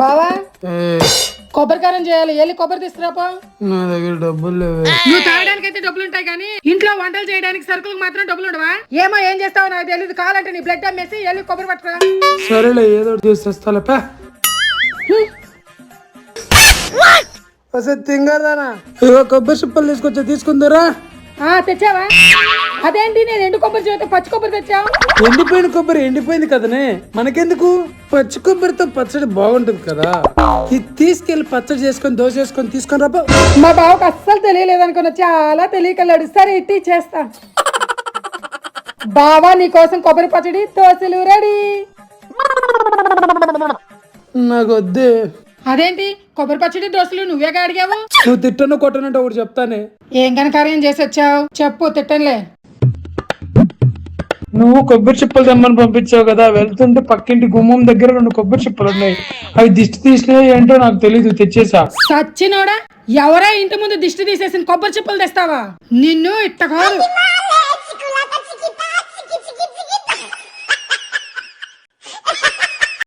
బావా కొబ్బరికారం చేయాలి, వెళ్ళి కొబ్బరి తీసుకురాపో. నా దగ్గర డబ్బులు లేవే. నువ్వు తాగడానికి అయితే డబ్బులు ఉంటాయి కానీ ఇంట్లో వంటలు చేయడానికి సరుకులకు మాత్రం డబ్బులు ఉండవా? ఏమో ఏం చేస్తావో నాకు తెలియదు. కావాలంటే నీ బ్లడ్ అమ్మేసి వెళ్ళి కొబ్బరి పట్టుకురా. సరేలే, ఏదో ఒకటి చేసి వస్తాలే. అసలు తింగరదానా, ఇగో కొబ్బరి చిప్పలు తీసుకొచ్చా, తీసుకుందరా. తెచ్చావా? అదేంటి నేను ఎండు కొబ్బరి చేత పచ్చి కొబ్బరి తెచ్చావు? ఎండిపోయిన కొబ్బరి ఎండిపోయింది కదనే, మనకెందుకు? పచ్చి కొబ్బరితో పచ్చడి బాగుంటుంది కదా, ఇది తీసుకెళ్లి పచ్చడి చేసుకొని దోశ వేసుకొని తీసుకొని రాబో. మా బావకు అస్సలు తెలియలేదు అనుకున్నా, చాలా తెలియకల్లాడు. సరే ఇట్టి చేస్తా. బావా నీ కోసం కొబ్బరి పచ్చడి దోశలు రెడీ. నాకు వద్దే. అదేంటి కొబ్బరి పచ్చడి దోశలు నువ్వేగా అడిగావు? నువ్వు తిట్టను కొట్టనంటే ఒకటి చెప్తానే. ఏం కనకార్యం చేసి వచ్చావు చెప్పు, తిట్టనులే. నువ్వు కొబ్బరి చిప్పలు తెమ్మని పంపించావు కదా, వెళ్తుంటే పక్కింటి గుమ్మం దగ్గర 2 కొబ్బరి చిప్పలు ఉన్నాయి. అవి దిష్టి తీసినాయి ఏంటో నాకు తెలీదు, తెచ్చేసా. సచ్చినోడా, ఎవరా ఇంటి ముందు దిష్టి తీసేసిన కొబ్బరి చిప్పలు తెస్తావా? నిన్ను ఇట్ట కాదు.